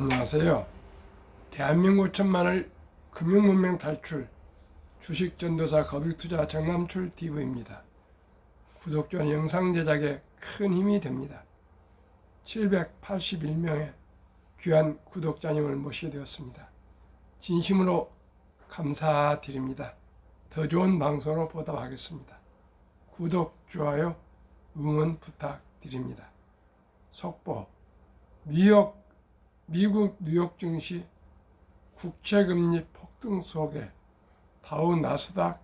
안녕하세요. 대한민국 천만을 금융문명 탈출 주식전도사 거vic투자 정남출 TV입니다. 구독자는 영상 제작에 큰 힘이 됩니다. 781명의 귀한 구독자님을 모시게 되었습니다. 진심으로 감사드립니다. 더 좋은 방송으로 보답하겠습니다. 구독, 좋아요, 응원 부탁드립니다. 속보 미국 뉴욕 증시 국채금리 폭등 속에 다우, 나스닥,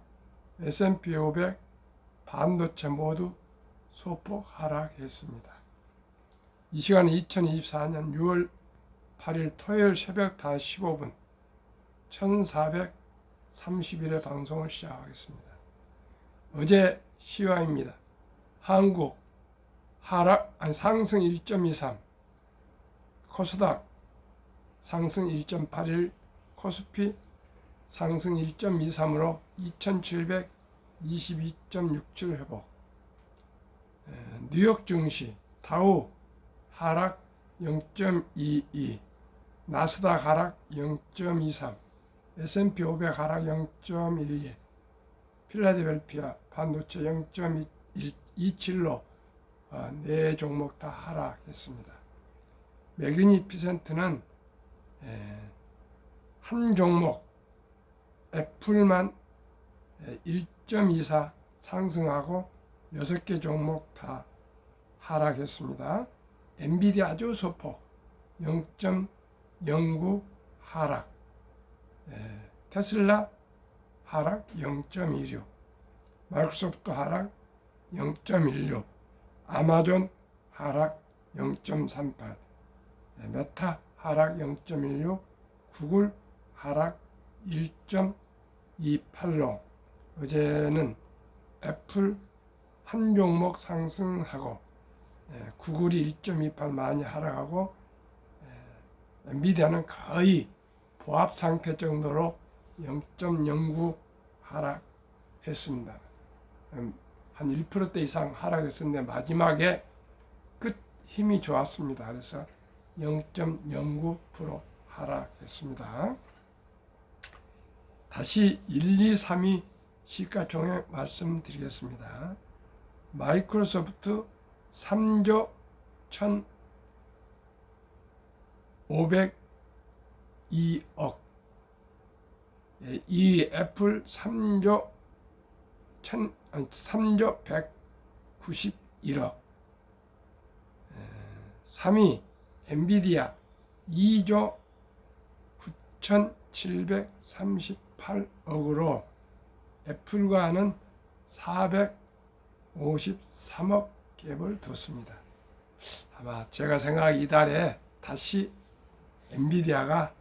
S&P 500, 반도체 모두 소폭 하락했습니다. 이 시간은 2024년 6월 8일 토요일 새벽 5시 15분 1431회 방송을 시작하겠습니다. 어제 시황입니다. 한국 상승 1.23, 코스닥 상승 1.81, 코스피 상승 1.23으로 2722.67 회복. 뉴욕 증시 다우 하락 0.22, 나스닥 하락 0.23, S&P 500 하락 0.11, 필라델피아 반도체 0.27로 네 종목 다 하락했습니다. 매그니피센트는 한 종목 애플만 1.24 상승하고 6개 종목 다 하락했습니다. 엔비디아 아주 소폭 0.09 하락, 테슬라 하락 0.26, 마이크로소프트 하락 0.16, 아마존 하락 0.38, 메타 하락 0.16, 구글 하락 1.28로 어제는 애플 한 종목 상승하고 구글이 1.28 많이 하락하고 엔비디아는 거의 보합 상태 정도로 0.09 하락했습니다. 한 1% 이상 하락했었는데 마지막에 끝 힘이 좋았습니다. 그래서 0.09% 하락했습니다. 다시 1, 2, 3위 시가총액 말씀드리겠습니다. 마이크로소프트 3조 1,502억, 이 애플 3조 191억, 3위 엔비디아 2조 9,738억으로 애플과는 453억 갭을 뒀습니다. 아마 제가 생각하기 이달에 다시 엔비디아가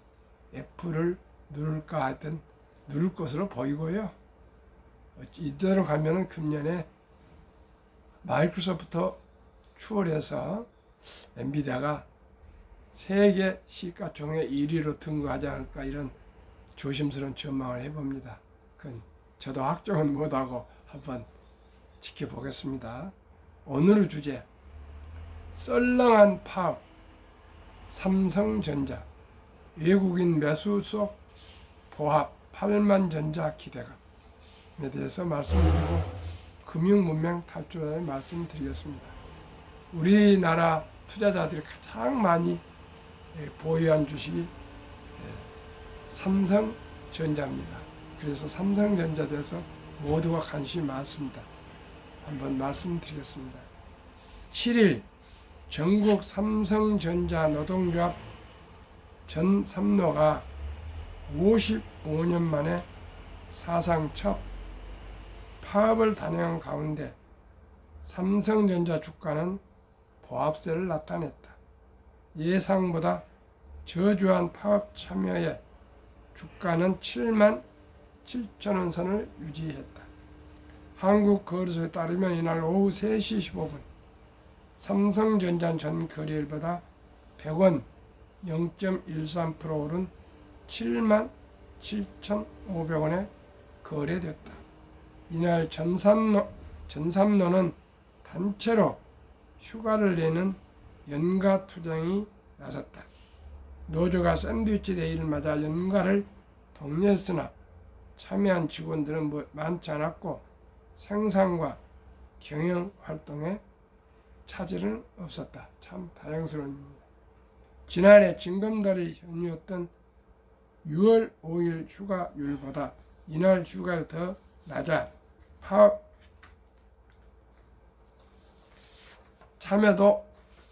애플을 누를까 하여튼 누를 것으로 보이고요. 이대로 가면은 금년에 마이크로소프트 추월해서 엔비디아가 세계 시가총액 1위로 등극하지 않을까 이런 조심스러운 전망을 해봅니다. 그건 저도 확정은 못하고 한번 지켜보겠습니다. 오늘의 주제 썰렁한 파업 삼성전자 외국인 매수 속 보합 8만 전자 기대감에 대해서 말씀드리고 금융문명 탈출에 말씀드리겠습니다. 우리나라 투자자들이 가장 많이 보유한 주식이 삼성전자입니다. 그래서 삼성전자에 대해서 모두가 관심이 많습니다. 한번 말씀드리겠습니다. 7일 전국 삼성전자 노동조합 전 삼노가 55년 만에 사상 첫 파업을 단행한 가운데 삼성전자 주가는 보합세를 나타냈다. 예상보다 저조한 파업 참여에 주가는 7만 7천원 선을 유지했다. 한국거래소에 따르면 이날 오후 3시 15분 삼성전자 전 거래일보다 100원 0.13% 오른 7만 7,500원에 거래됐다. 이날 전삼노는 단체로 휴가를 내는 연가 투쟁이 나섰다. 노조가 샌드위치 데이를 맞아 연가를 독려했으나 참여한 직원들은 많지 않았고 생산과 경영 활동에 차질은 없었다. 참 다양스러운 일입니다. 지난해 징검다리 연휴였던 6월 5일 휴가율보다 이날 휴가율이 더 낮아 파업 참여도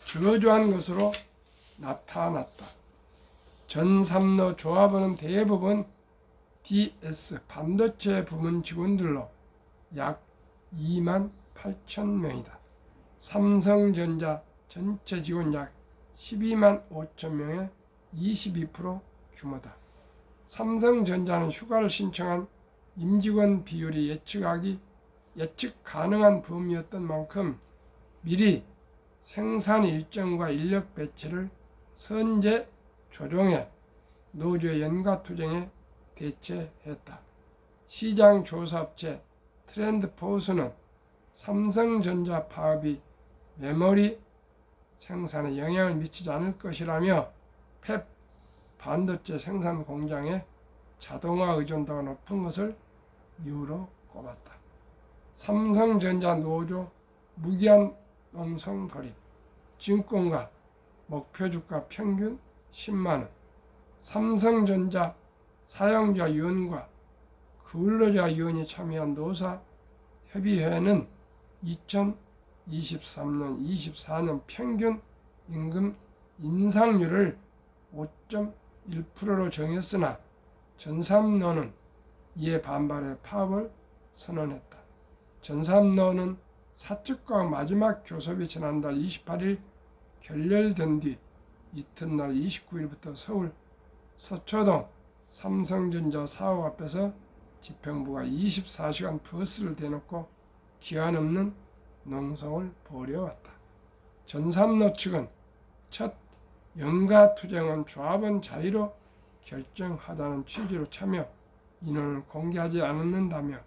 저조한 것으로 나타났다. 전삼로 조합원은 대부분 DS 반도체 부문 직원들로 약 2만 8천 명이다. 삼성전자 전체 직원 약 12만 5천 명의 22% 규모다. 삼성전자는 휴가를 신청한 임직원 비율이 예측 가능한 범위였던 만큼 미리 생산 일정과 인력 배치를 선제 조정해 노조의 연가 투쟁에 대체했다. 시장 조사업체 트렌드포스는 삼성전자 파업이 메모리 생산에 영향을 미치지 않을 것이라며 팹 반도체 생산 공장의 자동화 의존도가 높은 것을 이유로 꼽았다. 삼성전자 노조 무기한 농성 돌입, 증권가 목표 주가 평균 10만원, 삼성전자 사용자 위원과 근로자 위원이 참여한 노사 협의회는 2023년, 24년 평균 임금 인상률을 5.1%로 정했으나 전삼로는 이에 반발해 파업을 선언했다. 전삼로는 사측과 마지막 교섭이 지난달 28일 결렬된 뒤 이튿날 29일부터 서울 서초동 삼성전자 사옥 앞에서 집행부가 24시간 버스를 대놓고 기한 없는 농성을 벌여왔다. 전삼로 측은 첫 연가 투쟁은 조합원 자의로 결정하자는 취지로 참여 인원을 공개하지 않는다며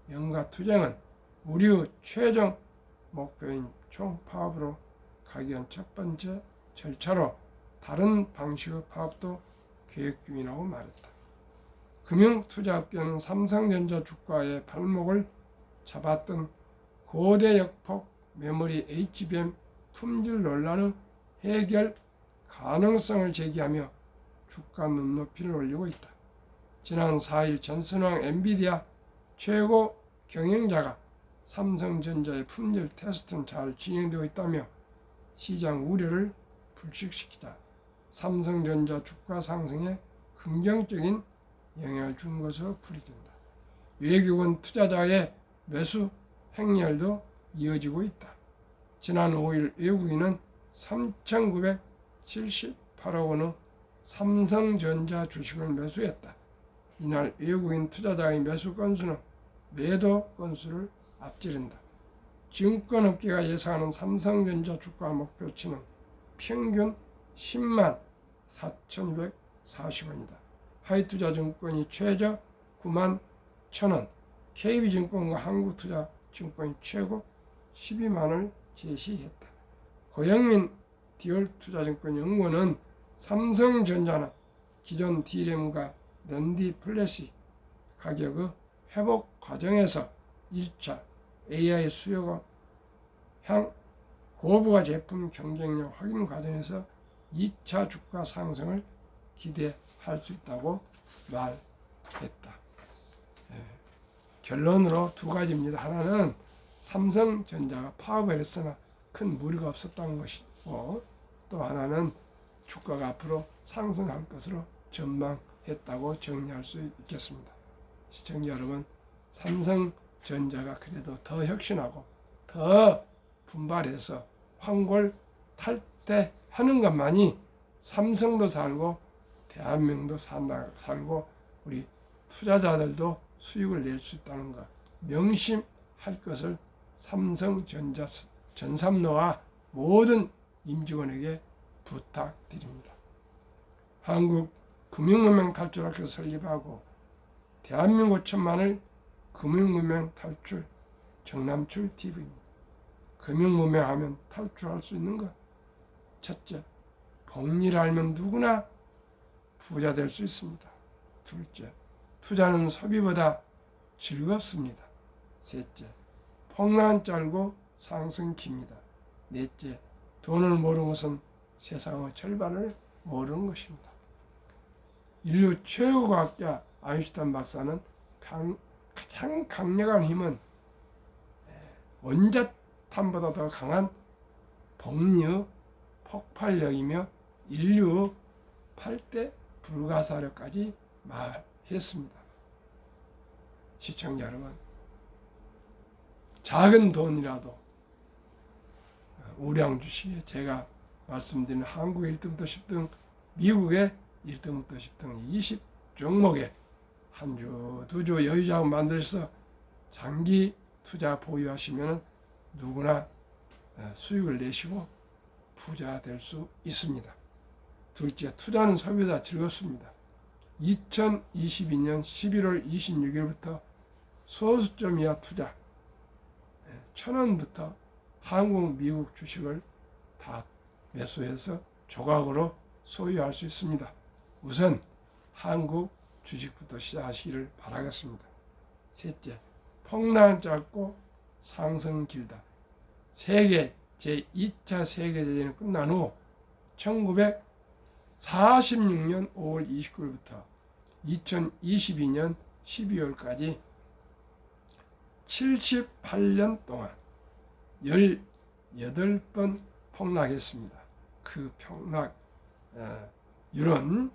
연가 투쟁은 우리의 최종 목표인 총파업으로 가기 위한 첫 번째 절차로 다른 방식의 파업도 계획 중이라고 말했다. 금융투자업계는 삼성전자 주가의 발목을 잡았던 고대 역폭 메모리 HBM 품질 논란의 해결 가능성을 제기하며 주가 눈높이를 올리고 있다. 지난 4일 전선왕 엔비디아 최고 경영자가 삼성전자의 품질 테스트는 잘 진행되고 있다며 시장 우려를 불식시키자 삼성전자 주가 상승에 긍정적인 영향을 준 것으로 풀이된다. 외국인 투자자의 매수 행렬도 이어지고 있다. 지난 5일 외국인은 3,978억 원의 삼성전자 주식을 매수했다. 이날 외국인 투자자의 매수 건수는 매도 건수를 앞지른다. 증권업계가 예상하는 삼성전자 주가 목표치는 평균 10만 4,240원이다. 하이투자증권이 최저 9만 1,000원, KB증권과 한국투자증권이 최고 12만원을 제시했다. 고영민 디올투자증권 연구원은 삼성전자는 기존 D램과 낸디 플래시 가격의 회복 과정에서 1차 AI 수요가 향 고부가 제품 경쟁력 확인 과정에서 2차 주가 상승을 기대할 수 있다고 말했다. 결론으로 두 가지입니다. 하나는 삼성전자가 파업을 했으나 큰 무리가 없었다는 것이고, 또 하나는 주가가 앞으로 상승할 것으로 전망했다고 정리할 수 있겠습니다. 시청자 여러분, 삼성전자가 그래도 더 혁신하고 더 분발해서 황골 탈퇴하는 것만이 삼성도 살고 대한민국도 살고 우리 투자자들도 수익을 낼 수 있다는 것 명심할 것을 삼성전자 전삼로와 모든 임직원에게 부탁드립니다. 한국금융문명 탈출학교 설립하고 대한민국 5천만을 금융문명 탈출 정남출 TV입니다. 금융문명하면 탈출할 수 있는 것. 첫째, 복리를 알면 누구나 부자 될 수 있습니다. 둘째, 투자는 소비보다 즐겁습니다. 셋째, 폭락은 짧고 상승 깁니다. 넷째, 돈을 모르는 것은 세상의 절반을 모르는 것입니다. 인류 최고 과학자 아인슈타인 박사는 가장 강력한 힘은 원자탄보다 더 강한 복리의 폭발력이며 인류의 8대 불가사력까지 말했습니다. 시청자 여러분, 작은 돈이라도 우량 주식에 제가 말씀드린 한국 1등부터 10등, 미국의 1등부터 10등 20 종목에 한 주, 두 주 여유자금 만들어서 장기 투자 보유하시면 누구나 수익을 내시고 부자 될 수 있습니다. 둘째, 투자는 소비보다 즐겁습니다. 2022년 11월 26일부터 소수점 이하 투자 1,000원부터 한국, 미국 주식을 다 매수해서 조각으로 소유할 수 있습니다. 우선 한국 주식부터 시작하시기를 바라겠습니다. 셋째, 폭락은 짧고 상승은 길다. 세계 제2차 세계대전이 끝난 후 1946년 5월 29일부터 2022년 12월까지 78년 동안 18번 폭락했습니다. 그 폭락 율은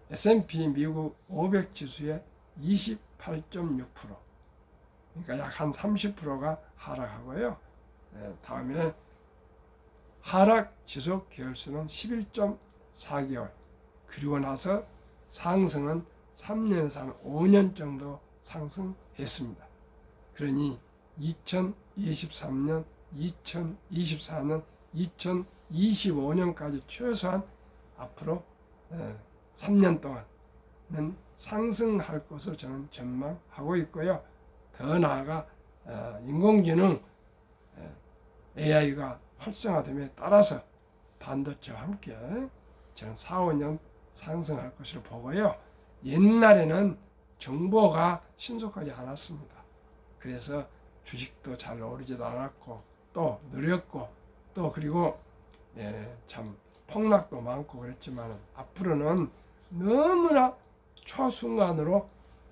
S&P 미국 500 지수의 28.6%, 그러니까 약 한 30%가 하락하고요. 다음에 하락 지속 계열수는 11.4개월, 그리고 나서 상승은 3년에서 한 5년 정도 상승했습니다. 그러니 2023년, 2024년, 2025년까지 최소한 앞으로 3년 동안은 상승할 것을 저는 전망하고 있고요. 더 나아가 인공지능 AI가 활성화됨에 따라서 반도체와 함께 저는 4, 5년 상승할 것으로 보고요. 옛날에는 정보가 신속하지 않았습니다. 그래서 주식도 잘 오르지도 않았고 또 느렸고 또 그리고 참 폭락도 많고 그랬지만 앞으로는 너무나 초순간으로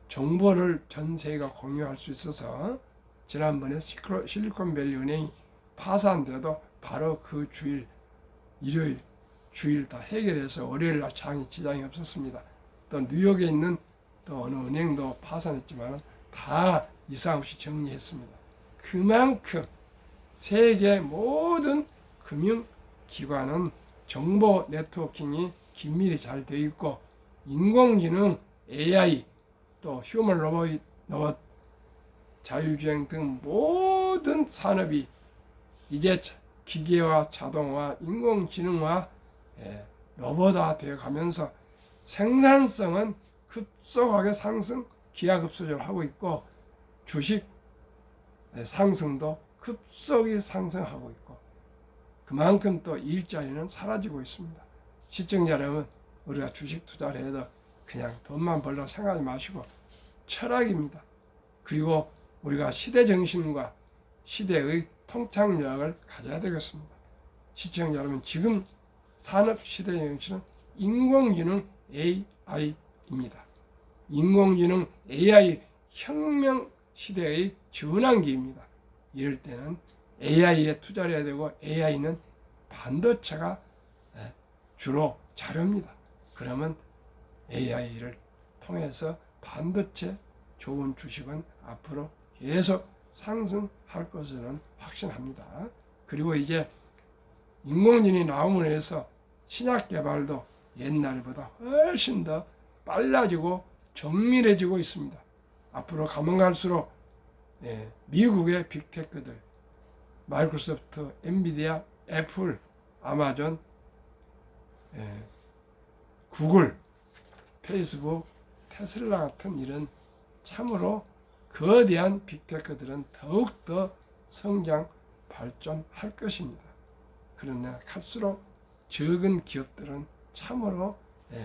정보를 전 세계가 공유할 수 있어서 지난번에 실리콘밸리 은행이 파산돼도 바로 그 주일 일요일 주일 다 해결해서 월요일 날 장이 지장이 없었습니다. 또 뉴욕에 있는 또 어느 은행도 파산했지만 다 이상 없이 정리했습니다. 그만큼 세계 모든 금융기관은 정보 네트워킹이 긴밀히 잘 되어 있고 인공지능, AI, 또 휴먼 로봇, 자율주행 등 모든 산업이 이제 기계화, 자동화, 인공지능화, 로봇화 되어 가면서 생산성은 급속하게 상승, 기하급수적으로 하고 있고 주식 상승도 급속히 상승하고 있고 그만큼 또 일자리는 사라지고 있습니다. 시청자 여러분, 우리가 주식 투자를 해도 그냥 돈만 벌려고 생각하지 마시고 철학입니다. 그리고 우리가 시대 정신과 시대의 통찰력을 가져야 되겠습니다. 시청자 여러분, 지금 산업 시대 정신은 인공지능 AI입니다. 인공지능 AI 혁명 시대의 전환기입니다. 이럴 때는 AI에 투자를 해야 되고 AI는 반도체가 주로 자료입니다. 그러면 AI를 통해서 반도체 좋은 주식은 앞으로 계속 상승할 것은 확신합니다. 그리고 이제 인공지능이 나옴으로 해서 신약 개발도 옛날보다 훨씬 더 빨라지고 정밀해지고 있습니다. 앞으로 가면 갈수록 미국의 빅테크들, 마이크로소프트, 엔비디아, 애플, 아마존, 구글, 페이스북, 테슬라 같은 이런 참으로 거대한 빅테크들은 더욱더 성장, 발전할 것입니다. 그러나 갈수록 적은 기업들은 참으로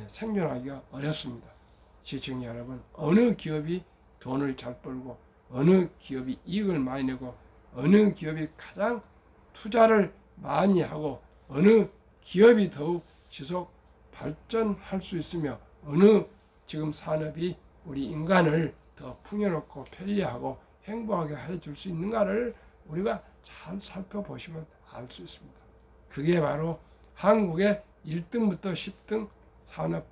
생존하기가 어렵습니다. 시청자 여러분, 어느 기업이 돈을 잘 벌고 어느 기업이 이익을 많이 내고 어느 기업이 가장 투자를 많이 하고 어느 기업이 더욱 지속 발전할 수 있으며 어느 지금 산업이 우리 인간을 더 풍요롭고 편리하고 행복하게 해줄 수 있는가를 우리가 잘 살펴보시면 알 수 있습니다. 그게 바로 한국의 1등부터 10등 산업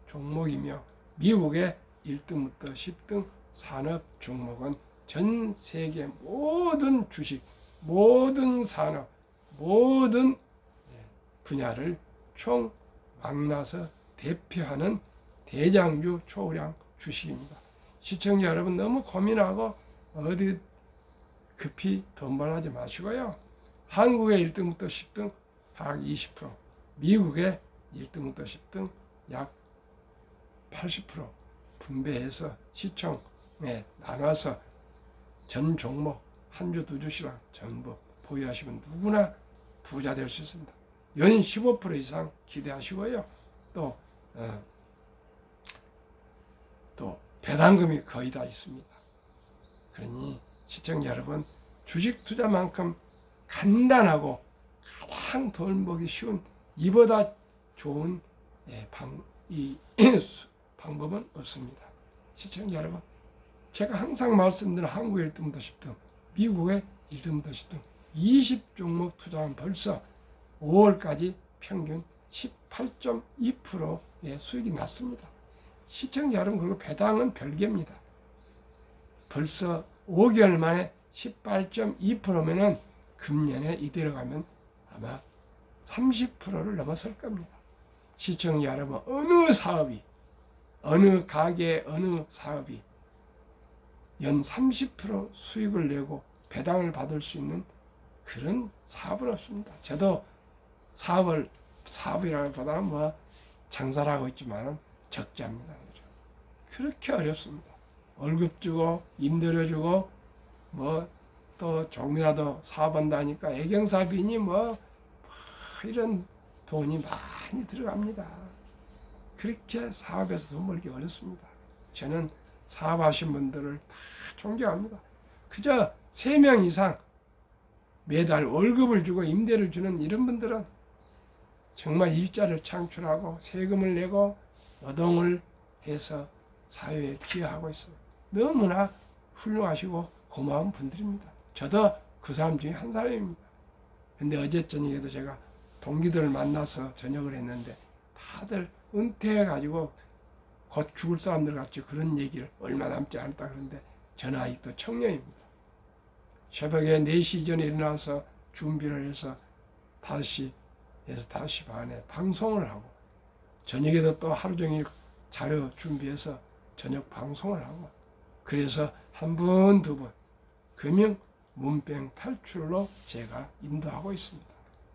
종목이며 미국의 1등부터 10등 산업 종목은 전 세계 모든 주식, 모든 산업, 모든 분야를 총 망라서 대표하는 대장주 초우량 주식입니다. 시청자 여러분, 너무 고민하고 어디 급히 돈 벌하지 마시고요. 한국의 1등부터 10등 약 20%, 미국의 1등부터 10등 약 80% 분배해서 시총에 나눠서 전 종목 한 주, 두 주씩 전부 보유하시면 누구나 부자 될 수 있습니다. 연 15% 이상 기대하시고요. 또 배당금이 거의 다 있습니다. 그러니 시청자 여러분, 주식 투자만큼 간단하고 가장 돈 벌기 쉬운 이보다 좋은 방법은 없습니다. 시청자 여러분, 제가 항상 말씀드린 한국의 1등부터 10등, 미국의 1등부터 10등 20종목 투자하면 벌써 5월까지 평균 18.2%의 수익이 났습니다. 시청자 여러분, 그리고 배당은 별개입니다. 벌써 5개월 만에 18.2%면은 금년에 이대로 가면 아마 30%를 넘어설 겁니다. 시청자 여러분, 어느 사업이, 어느 가게, 어느 사업이 연 30% 수익을 내고 배당을 받을 수 있는 그런 사업은 없습니다. 저도 사업이라기보다는 뭐 장사를 하고 있지만 적자입니다. 그렇게 어렵습니다. 월급 주고 임대료 주고 뭐 또 조금이라도 사업한다니까 애경사비니 뭐 이런 돈이 많이 들어갑니다. 그렇게 사업에서 돈 벌기 어렵습니다. 저는 사업하신 분들을 다 존경합니다. 그저 3명 이상 매달 월급을 주고 임대를 주는 이런 분들은 정말 일자리를 창출하고 세금을 내고 노동을 해서 사회에 기여하고 있어요. 너무나 훌륭하시고 고마운 분들입니다. 저도 그 사람 중에 한 사람입니다. 근데 어제 저녁에도 제가 동기들을 만나서 저녁을 했는데 다들 은퇴해가지고 곧 죽을 사람들 같이 그런 얘기를 얼마 남지 않았다 그러는데 저는 아직도 청년입니다. 새벽에 4시 전에 일어나서 준비를 해서 5시에서 5시 반에 방송을 하고 저녁에도 또 하루 종일 자료 준비해서 저녁 방송을 하고 그래서 한 분, 두 분 금융 문병 탈출로 제가 인도하고 있습니다.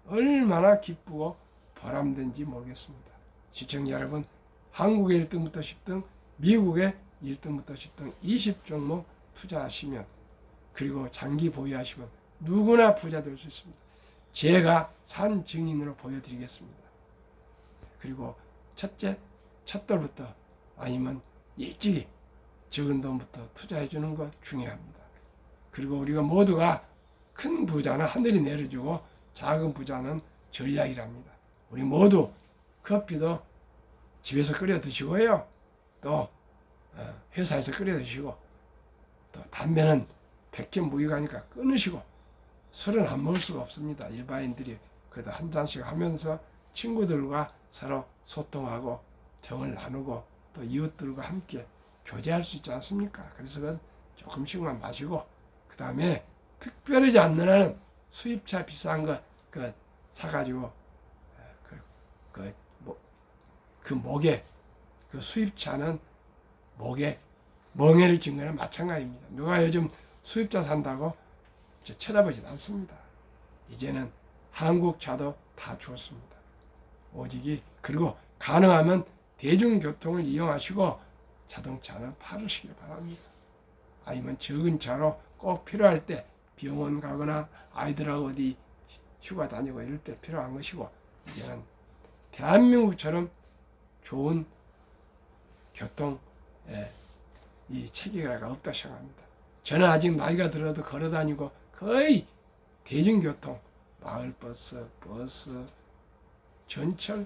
얼마나 기쁘고 보람된지 모르겠습니다. 시청자 여러분, 한국의 1등부터 10등, 미국의 1등부터 10등 20종목 투자하시면 그리고 장기 보유하시면 누구나 부자 될 수 있습니다. 제가 산 증인으로 보여드리겠습니다. 그리고 첫 달부터 아니면 일찍이 적은 돈부터 투자해 주는 것 중요합니다. 그리고 우리가 모두가 큰 부자는 하늘이 내려주고 작은 부자는 전략이랍니다. 우리 모두 커피도 집에서 끓여 드시고요. 또 회사에서 끓여 드시고 또 담배는 백혈무익하니까 끊으시고 술은 안 먹을 수가 없습니다. 일반인들이 그래도 한 잔씩 하면서 친구들과 서로 소통하고 정을 나누고 또 이웃들과 함께 교제할 수 있지 않습니까? 그래서 그건 조금씩만 마시고 그 다음에 특별하지 않는 한은 수입차 비싼 거 사가지고 목에 그 수입차는 목에 멍해를 진 거나 마찬가지입니다. 누가 요즘 수입차 산다고 쳐다보지 않습니다. 이제는 한국 차도 다 좋습니다. 오직이 그리고 가능하면 대중교통을 이용하시고 자동차는 팔으시길 바랍니다. 아니면 적은 차로 꼭 필요할 때 병원 가거나 아이들하고 어디 휴가 다니고 이럴 때 필요한 것이고 이제는 대한민국처럼 좋은 교통 이 체계가 없다 생각합니다. 저는 아직 나이가 들어도 걸어다니고 거의 대중교통, 마을버스, 버스, 전철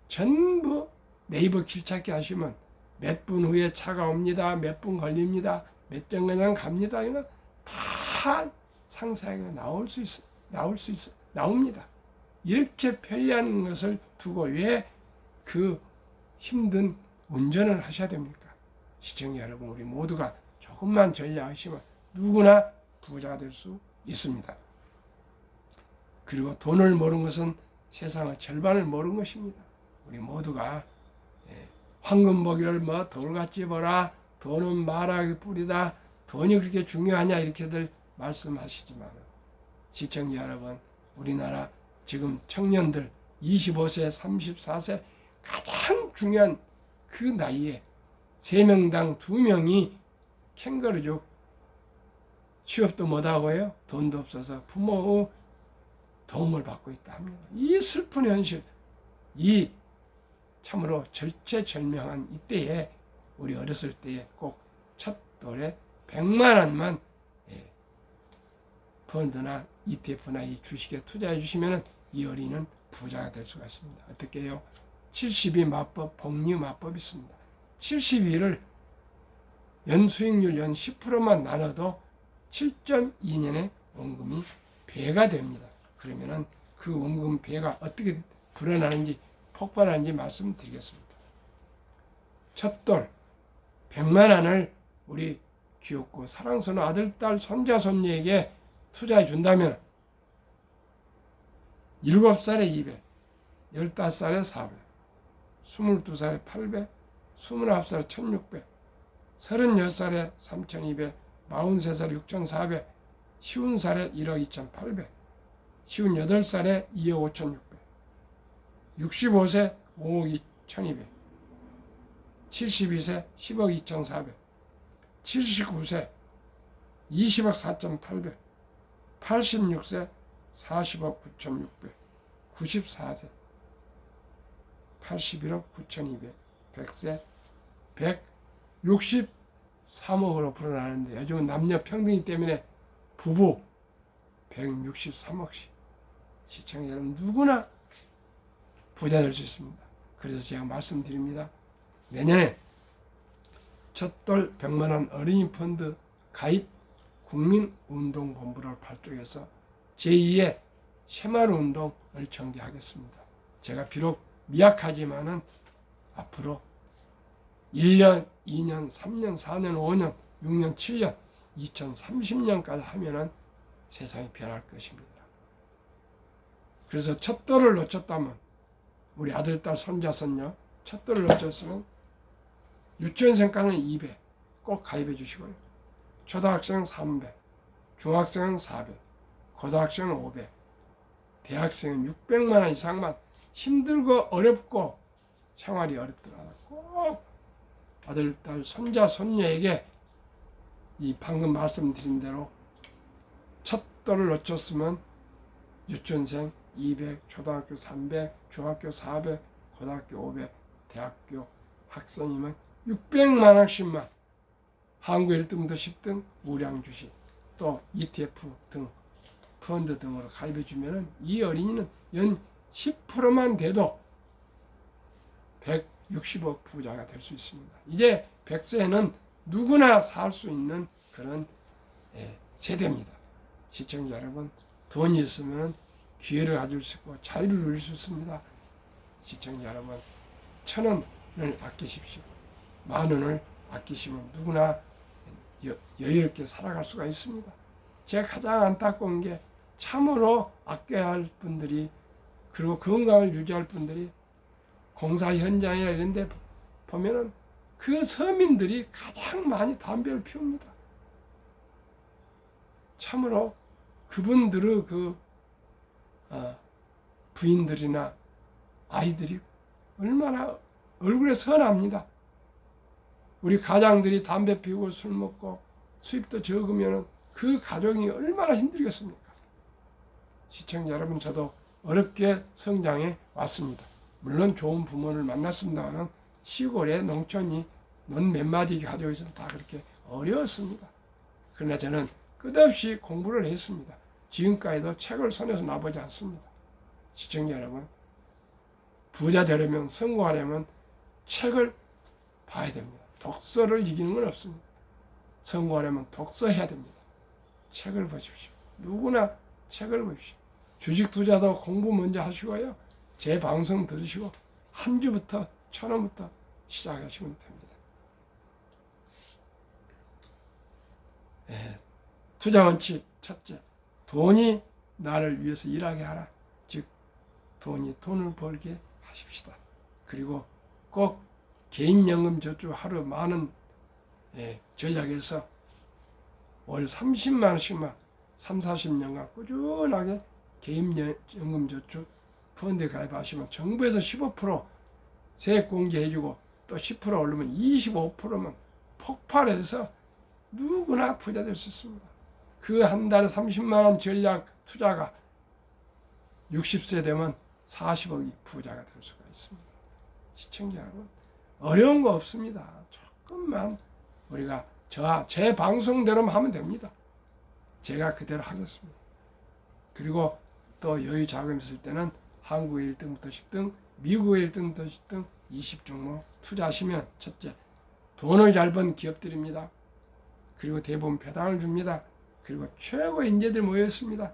전부 네이버 길찾기 하시면 몇 분 후에 차가 옵니다. 몇 분 걸립니다. 몇 정거장 갑니다. 이거 다 상세하게 나옵니다. 이렇게 편리한 것을 두고 왜 그 힘든 운전을 하셔야 됩니까? 시청자 여러분, 우리 모두가 조금만 전략하시면 누구나 부자가 될 수 있습니다. 그리고 돈을 모르는 것은 세상의 절반을 모르는 것입니다. 우리 모두가 황금보기를 뭐 돌같이 보라, 돈은 마라의 뿌리다, 돈이 그렇게 중요하냐 이렇게들 말씀하시지만, 시청자 여러분, 우리나라 지금 청년들 25세, 34세 가장 중요한 그 나이에 3명당 2명이 캥거루족, 취업도 못하고요, 돈도 없어서 부모의 도움을 받고 있다 합니다. 이 슬픈 현실, 이 참으로 절체절명한 이때에, 우리 어렸을 때에 꼭 첫 돌에 100만 원만 펀드나 ETF나 이 주식에 투자해 주시면 이 어린이는 부자가 될 수가 있습니다. 어떻게 해요? 72 마법, 복리 마법이 있습니다. 72를 연수익률 연 10%만 나눠도 7.2년에 원금이 배가 됩니다. 그러면은 그 원금 배가 어떻게 불어나는지, 폭발하는지 말씀드리겠습니다. 첫 돌 100만 원을 우리 귀엽고 사랑스러운 아들, 딸, 손자, 손녀에게 투자해 준다면 7살에 200, 15살에 400, 22살에 800, 29살에 1600, 36살에 3200, 43살에 6400, 50살에 1억 2800, 58살에 2억 5600, 65세 5억 1200, 72세 10억 2400, 79세 20억 4800, 86세 40억 9600, 94세 81억 9200, 100세 163억으로 불어나는데, 요즘은 남녀 평등이기 때문에 부부 163억씩. 시청자 여러분, 누구나 부자 될 수 있습니다. 그래서 제가 말씀드립니다. 내년에 첫돌 100만 원 어린이 펀드 가입 국민운동본부를 발족해서 제2의 새마을운동을 전개하겠습니다. 제가 비록 미약하지만은 앞으로 1년, 2년, 3년, 4년, 5년, 6년, 7년, 2030년까지 하면은 세상이 변할 것입니다. 그래서 첫 돌을 놓쳤다면, 우리 아들, 딸, 손자, 손녀 첫 돌을 놓쳤으면 유치원생까지는 200 꼭 가입해 주시고요. 초등학생은 300, 중학생은 400, 고등학생은 500, 대학생은 600만 원 이상만, 힘들고 어렵고 생활이 어렵더라도 꼭 아들, 딸, 손자, 손녀에게 이 방금 말씀드린 대로 첫 돌을 놓쳤으면 유치원생 200, 초등학교 300, 중학교 400, 고등학교 500, 대학교 학생이면 600만 원씩만 한국 1등부터 10등 우량주식, 또 ETF 등 펀드 등으로 가입해 주면은 이 어린이는 연 10%만 돼도 160억 부자가 될 수 있습니다. 이제 100세는 누구나 살 수 있는 그런 세대입니다. 시청자 여러분, 돈이 있으면 기회를 가질 수 있고 자유를 누릴 수 있습니다. 시청자 여러분, 1,000원을 아끼십시오. 10,000원을 아끼시면 누구나 여유롭게 살아갈 수가 있습니다. 제가 가장 안타까운 게, 참으로 아껴야 할 분들이, 그리고 건강을 유지할 분들이 공사 현장이나 이런 데 보면은 그 서민들이 가장 많이 담배를 피웁니다. 참으로 그분들의 부인들이나 아이들이 얼마나 얼굴에 선합니다. 우리 가장들이 담배 피우고 술 먹고 수입도 적으면 그 가정이 얼마나 힘들겠습니까? 시청자 여러분, 저도 어렵게 성장해 왔습니다. 물론 좋은 부모를 만났습니다만 시골의 농촌이 논 몇 마디 가지고 있으면 다 그렇게 어려웠습니다. 그러나 저는 끝없이 공부를 했습니다. 지금까지도 책을 손에서 놔보지 않습니다. 시청자 여러분, 부자 되려면, 성공하려면 책을 봐야 됩니다. 독서를 이기는 건 없습니다. 성공하려면 독서해야 됩니다. 책을 보십시오. 누구나 책을 보십시오. 주식 투자도 공부 먼저 하시고요. 제 방송 들으시고 한 주부터 1,000원부터 시작하시면 됩니다. 네. 투자 원칙 첫째, 돈이 나를 위해서 일하게 하라. 즉 돈이 돈을 벌게 하십시다. 그리고 꼭 개인연금 저축 하루 많은 전략에서 월 30만 원씩만 3, 40년간 꾸준하게 개인연금 저축 펀드에 가입하시면 정부에서 15% 세액 공제해주고 또 10% 오르면 25%면 폭발해서 누구나 부자 될 수 있습니다. 그 한 달에 30만 원 전략 투자가 60세 되면 40억이 부자가 될 수가 있습니다. 시청자 여러분, 어려운 거 없습니다. 조금만 우리가 제 방송대로만 하면 됩니다. 제가 그대로 하겠습니다. 그리고 또 여유 자금 있을 때는 한국의 1등부터 10등, 미국의 1등부터 10등 20종목 투자하시면 첫째, 돈을 잘 번 기업들입니다. 그리고 대부분 배당을 줍니다. 그리고 최고 인재들 모여 있습니다.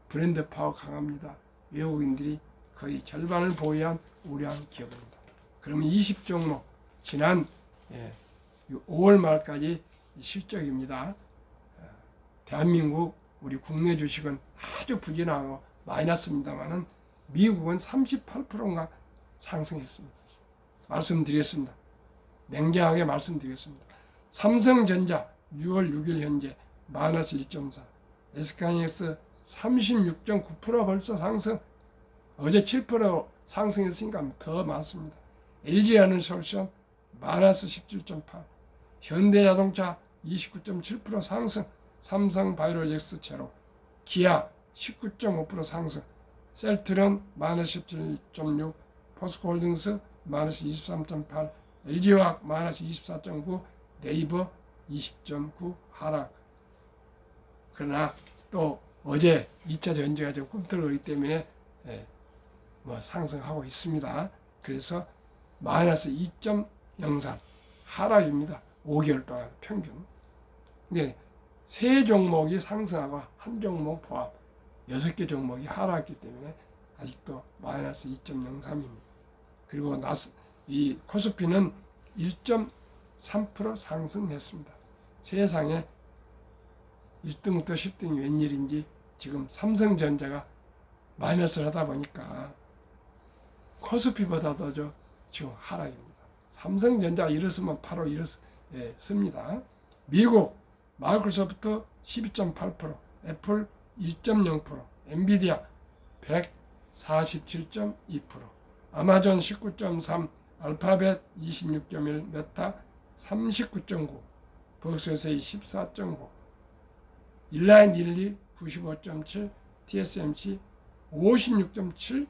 브랜드 파워 강합니다. 외국인들이 거의 절반을 보유한 우량한 기업입니다. 그러면 20종목 지난 5월 말까지 실적입니다. 대한민국 우리 국내 주식은 아주 부진하고 마이너스입니다만은 미국은 38%인가 상승했습니다. 말씀드리겠습니다. 냉정하게 말씀드리겠습니다. 삼성전자 6월 6일 현재 마이너스 1.4, SK하이닉스 36.9% 벌써 상승, 어제 7% 상승했으니까 더 많습니다. LG에너지솔루션 마이너스 17.8, 현대자동차 29.7% 상승, 삼성바이오로직스 제로, 기아 19.5% 상승, 셀트론 마이너스 17.6, 포스코홀딩스 마이너스 23.8, LG화학 마이너스 24.9, 네이버 20.9 하락. 그러나 또 어제 2차 전지가 좀 꿈틀거리기 때문에 상승하고 있습니다. 그래서 마이너스 2.03 하락입니다. 5개월 동안 평균. 근데 세 종목이 상승하고 한 종목 포함 6개 종목이 하락했기 때문에 아직도 마이너스 2.03입니다. 그리고 이 코스피는 1.3% 상승했습니다. 세상에 1등부터 10등이 웬일인지 지금 삼성전자가 마이너스를 하다 보니까 코스피보다도 지금 하락입니다. 삼성전자 일었으면 바로 일었습니다. 미국 마이크로소프트 12.8%, 애플 1.0%, 엔비디아 147.2%, 아마존 19.3%, 알파벳 26.1%, 메타 39.9%, 버크셔세이 14.9%, 일라인 12 95.7%, TSMC 56.7%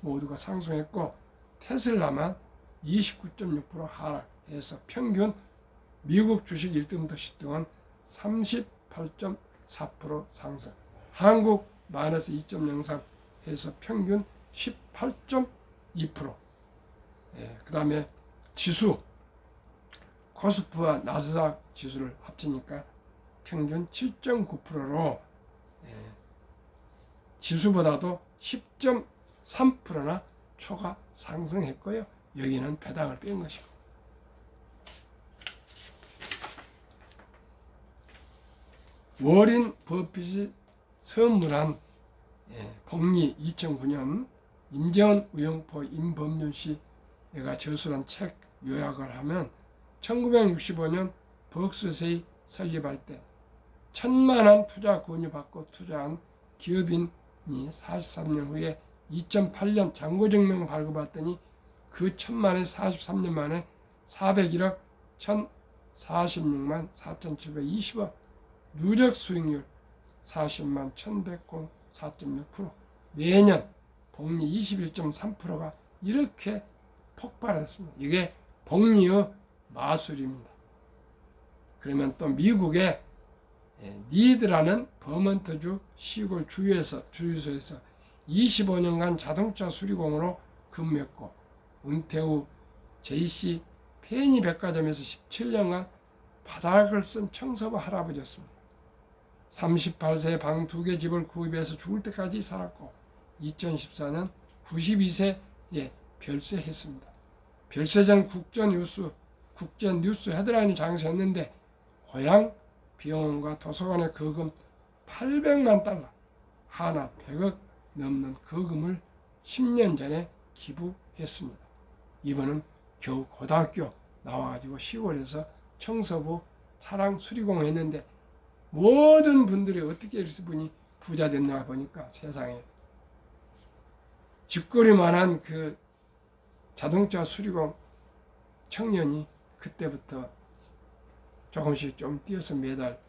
모두가 상승했고 테슬라만 29.6% 하락해서 평균 미국 주식 1등부터 10등은 38.4% 상승, 한국 마이너스 2.03 해서 평균 18.2%. 그 다음에 지수, 코스피와 나스닥 지수를 합치니까 평균 7.9%로 지수보다도 10.3%나 초가 상승했고요. 여기는 배당을 뺀 것이고. 워린 버핏이 선물한 복리 2009년 임재원, 우영포, 임범윤 씨가 저술한 책 요약을 하면 1965년 버크셔세이 설립할 때 1,000만원 투자 권유받고 투자한 기업인이 43년 후에 2008년 잔고증명을 발급받더니 그 1,000만원이 43년 만에 401억 1,046만 4,720원, 누적 수익률 40만 1,100건 4.6%, 매년 복리 21.3%가 이렇게 폭발했습니다. 이게 복리의 마술입니다. 그러면 또 미국의 니드라는 버먼트주 시골 주유소에서 25년간 자동차 수리공으로 근무했고 은퇴 후 JC 페니 백화점에서 17년간 바닥을 쓴 청소부 할아버지였습니다. 38세에 방 2개 집을 구입해서 죽을 때까지 살았고 2014년 92세에 별세했습니다. 별세 전 국제뉴스 헤드라인이 장수했는데 고향 병원과 도서관의 거금 800만 달러, 하나 100억 넘는 거금을 10년 전에 기부했습니다. 이번은 겨우 고등학교 나와가지고 시골에서 청소부 차량 수리공 했는데 모든 분들이 어떻게 이분이 부자 됐나 보니까 세상에 집거리만한 그 자동차 수리공 청년이 그때부터 조금씩 좀 뛰어서 매달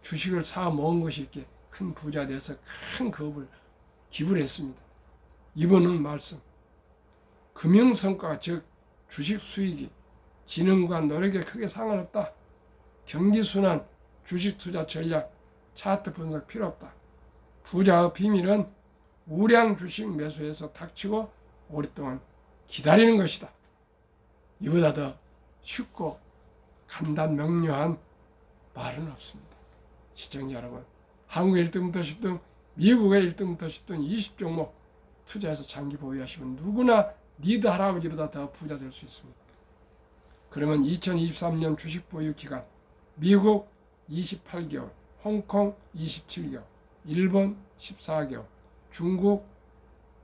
주식을 사 모은 것이 이렇게 큰 부자 돼서 큰 거업을 기부를 했습니다. 이번은 말씀 금융성과 즉 주식 수익이 지능과 노력에 크게 상관없다. 경기순환, 주식 투자 전략, 차트 분석 필요 없다. 부자의 비밀은 우량 주식 매수해서 닥치고 오랫동안 기다리는 것이다. 이보다 더 쉽고 간단 명료한 말은 없습니다. 시청자 여러분, 한국의 1등부터 10등, 미국의 1등부터 10등 20종목 투자해서 장기 보유하시면 누구나 니드 할아버지보다 더 부자 될 수 있습니다. 그러면 2023년 주식 보유 기간 미국 28개월, 홍콩 27개월, 일본 14개월, 중국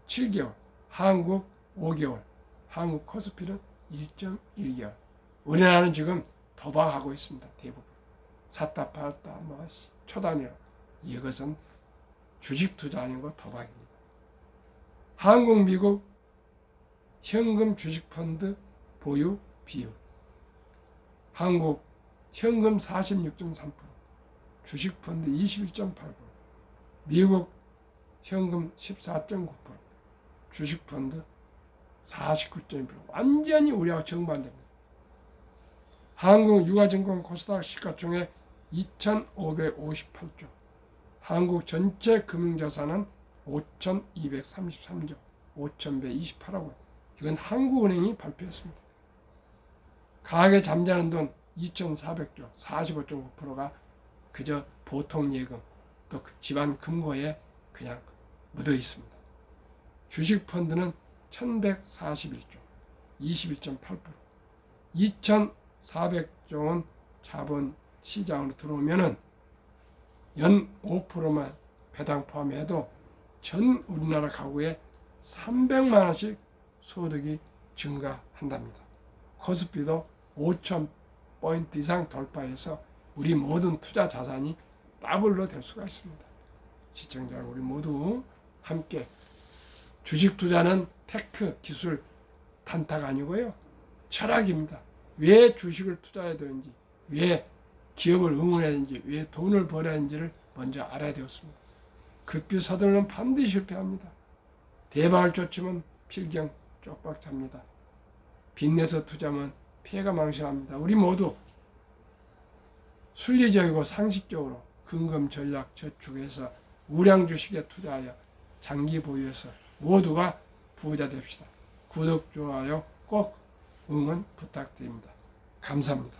7개월, 한국 5개월, 한국 코스피는 1.1개월. 우리나라는 지금 도박하고 있습니다. 대부분 샀다 팔았다 뭐 초단위로. 이것은 주식 투자 아니고 도박입니다. 한국, 미국 현금 주식 펀드 보유 비율. 한국 현금 46.3%, 주식 펀드 21.8%, 미국 현금 14.9%, 주식 펀드 49.1%. 완전히 우리하고 정반대입니다. 한국 유가증권 코스닥 시가총액 2,558조, 한국 전체 금융자산은 5,233조, 5,128억 원. 이건 한국은행이 발표했습니다. 가계 잠자는 돈 2,400조, 45.9%가 그저 보통 예금, 또 집안 금고에 그냥 묻어 있습니다. 주식 펀드는 1,141조, 21.8%. 2,400조 원 자본 시장으로 들어오면은 연 5%만 배당 포함해도 전 우리나라 가구에 300만 원씩 소득이 증가한답니다. 코스피도 5,000포인트 이상 돌파해서 우리 모든 투자 자산이 더블로 될 수가 있습니다. 시청자 우리 모두 함께 주식 투자는 테크 기술 단타가 아니고요. 철학입니다. 왜 주식을 투자해야 되는지, 왜 기업을 응원해야 되는지, 왜 돈을 벌어야 하는지를 먼저 알아야 되었습니다. 급히 서둘러면 반드시 실패합니다. 대박을 쫓으면 필경 쪽박 잡니다. 빚내서 투자하면 폐가 망신합니다. 우리 모두 순리적이고 상식적으로 근금 전략 저축해서 우량 주식에 투자하여 장기 보유해서 모두가 부자 됩시다. 구독, 좋아요 꼭 응원 부탁드립니다. 감사합니다.